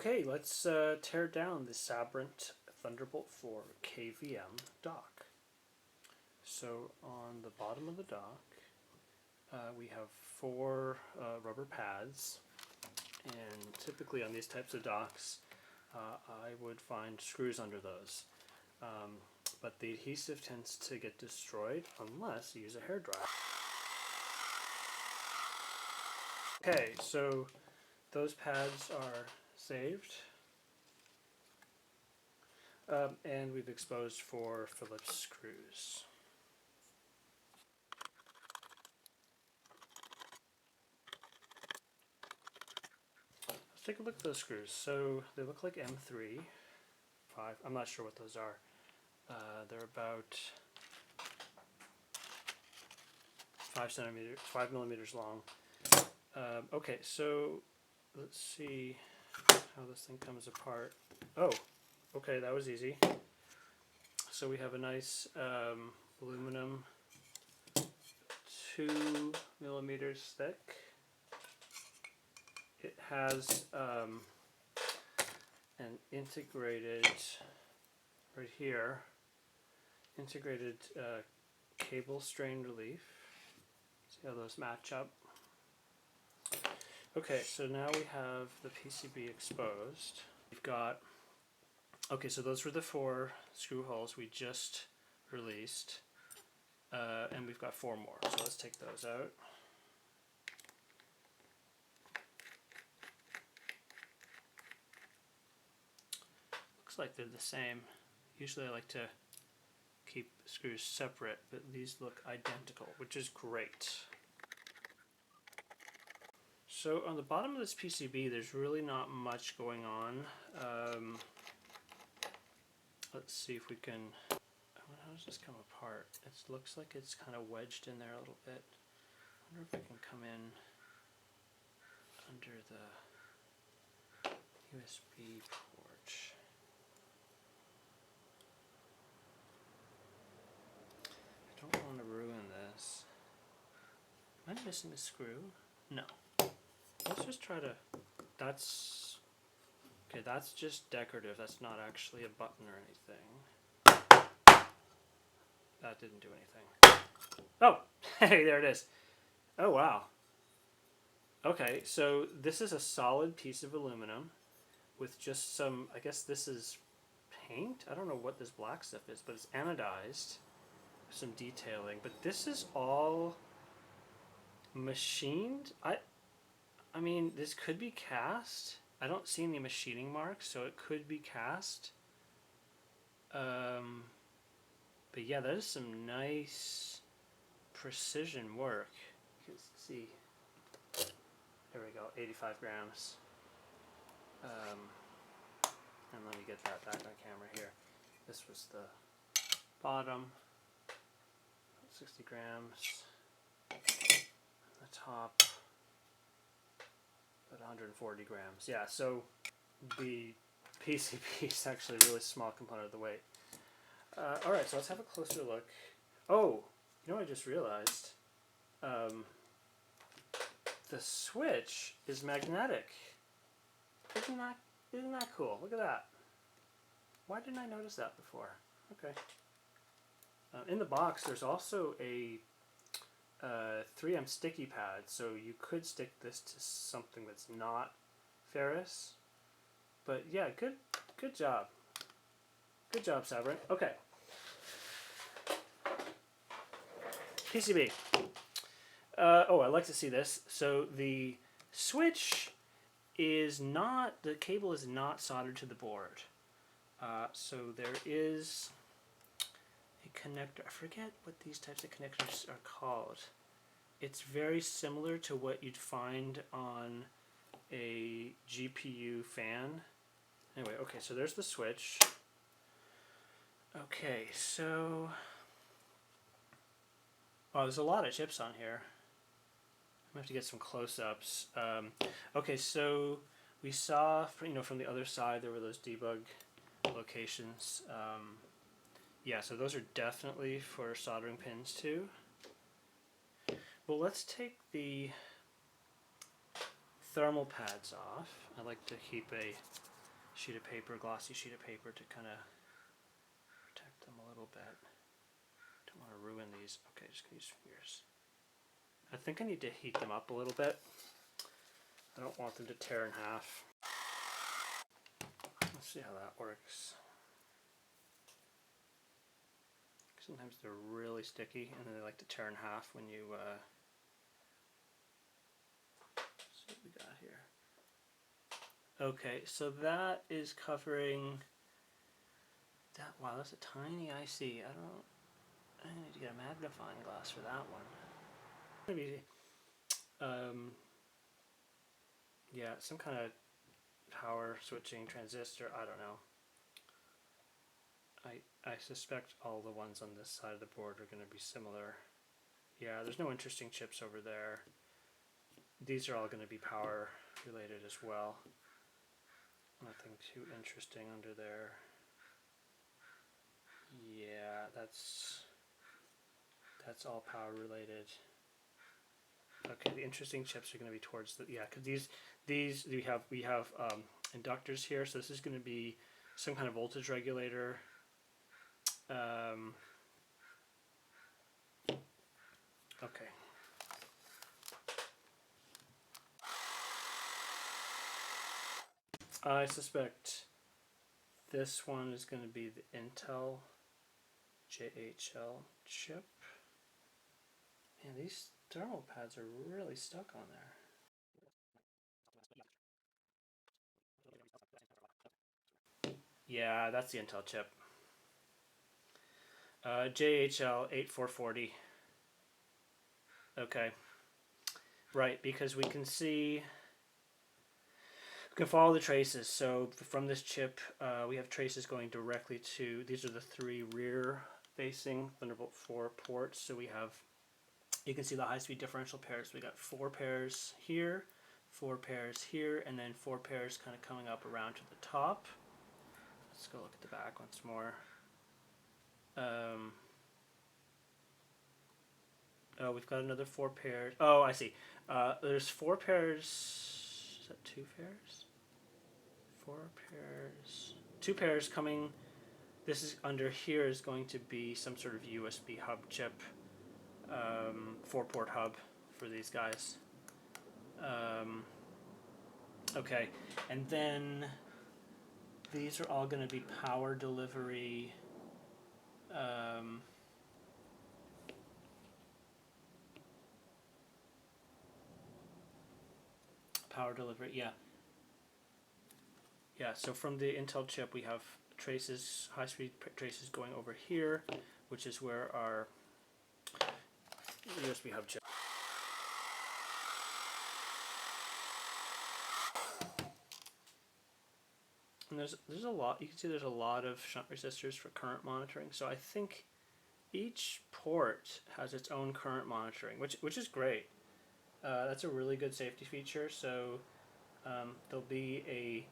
Okay, let's tear down the Sabrent Thunderbolt 4 KVM Dock. So on the bottom of the dock, we have four rubber pads, and typically on these types of docks, I would find screws under those. But the adhesive tends to get destroyed unless you use a hairdryer. Okay, so those pads are saved. And we've exposed four Phillips screws. Let's take a look at those screws. So they look like M3, 5. I'm not sure what those are. They're about 5 millimeters long. Okay, so let's see how this thing comes apart. Oh, okay, that was easy. So we have a nice aluminum 2 millimeters thick. It has an integrated, right here, integrated cable strain relief. See how those match up? Okay, so now we have the PCB exposed. We've got, okay, so those were the four screw holes we just released. And we've got four more, so let's take those out. Looks like they're the same. Usually I like to keep screws separate, but these look identical, which is great. So on the bottom of this PCB, there's really not much going on. Let's see if we can, how does this come apart? It looks like it's kind of wedged in there a little bit. I wonder if I can come in under the USB port. I don't want to ruin this. Am I missing a screw? No. Let's just try to, that's, okay, that's just decorative. That's not actually a button or anything. That didn't do anything. Oh, hey, there it is. Oh, wow. Okay, so this is a solid piece of aluminum with just some, I guess this is paint? I don't know what this black stuff is, but it's anodized. Some detailing, but this is all machined. I mean, this could be cast. I don't see any machining marks, so it could be cast. But yeah, that is some nice precision work. You can see. There we go, 85 grams. And let me get that back on camera here. This was the bottom, 60 grams. The top, about 140 grams. Yeah, so the PCB is actually a really small component of the weight. Alright, so let's have a closer look. Oh, you know what I just realized? The switch is magnetic. Isn't that cool? Look at that. Why didn't I notice that before? Okay. In the box, there's also a 3M sticky pad, so you could stick this to something that's not ferrous. But yeah, good job. Good job, Sabrent. Okay. PCB. Oh, I like to see this. So the switch is not, the cable is not soldered to the board. So there is a connector. I forget what these types of connectors are called. It's very similar to what you'd find on a GPU fan. Anyway, okay, so there's the switch. Okay, so, oh, there's a lot of chips on here. I'm gonna have to get some close-ups. Okay, so we saw, from the other side there were those debug locations. Yeah, so those are definitely for soldering pins too. Well, let's take the thermal pads off. I like to keep a sheet of paper, glossy sheet of paper to kind of protect them a little bit. Don't want to ruin these. Okay, just gonna use fingers. I think I need to heat them up a little bit. I don't want them to tear in half. Let's see how that works. Sometimes they're really sticky and then they like to tear in half when you see what we got here. Okay, so that is covering that. Wow, that's a tiny IC. I need to get a magnifying glass for that one. Maybe yeah, some kind of power switching transistor, I don't know. I suspect all the ones on this side of the board are going to be similar. Yeah, there's no interesting chips over there. These are all going to be power related as well. Nothing too interesting under there. Yeah, that's all power related. Okay, the interesting chips are going to be towards the, yeah, because these we have inductors here, so this is going to be some kind of voltage regulator. Okay. I suspect this one is going to be the Intel JHL chip. Man, these thermal pads are really stuck on there. Yeah, that's the Intel chip. JHL 8440. Okay. Right, because we can see, we can follow the traces. So from this chip, we have traces going directly to, these are the 3 rear facing Thunderbolt 4 ports. So we have, you can see the high-speed differential pairs. We got 4 pairs here, 4 pairs here, and then 4 pairs kind of coming up around to the top. Let's go look at the back once more. Oh, we've got another 4 pairs. Oh, I see. There's 4 pairs. Is that 2 pairs? 4 pairs. 2 pairs coming. This is under here is going to be some sort of USB hub chip. 4-port hub for these guys. Okay, and then these are all going to be power delivery. Power delivery, yeah. Yeah, so from the Intel chip we have traces, high-speed traces going over here, which is where our USB hub chip. And there's a lot, you can see there's a lot of shunt resistors for current monitoring, so I think each port has its own current monitoring, which is great. That's a really good safety feature. So there'll be a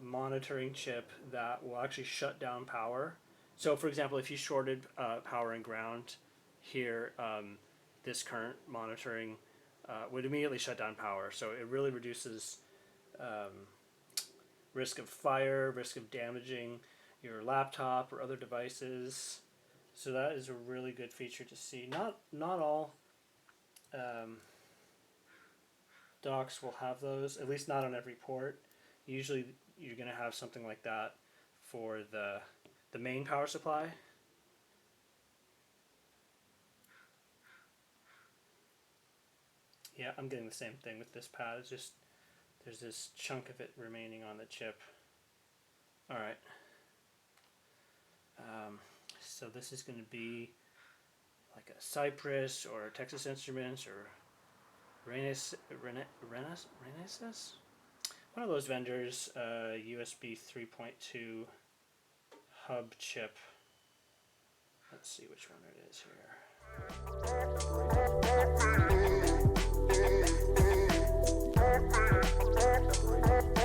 monitoring chip that will actually shut down power. So for example, if you shorted power and ground here, this current monitoring would immediately shut down power. So it really reduces risk of fire, risk of damaging your laptop or other devices. So that is a really good feature to see. Not all docks will have those, at least not on every port. Usually you're going to have something like that for the main power supply. Yeah, I'm getting the same thing with this pad. It's just there's this chunk of it remaining on the chip. Alright. So this is going to be like a Cypress or Texas Instruments or Renesas? One of those vendors, USB 3.2 hub chip. Let's see which one it is here.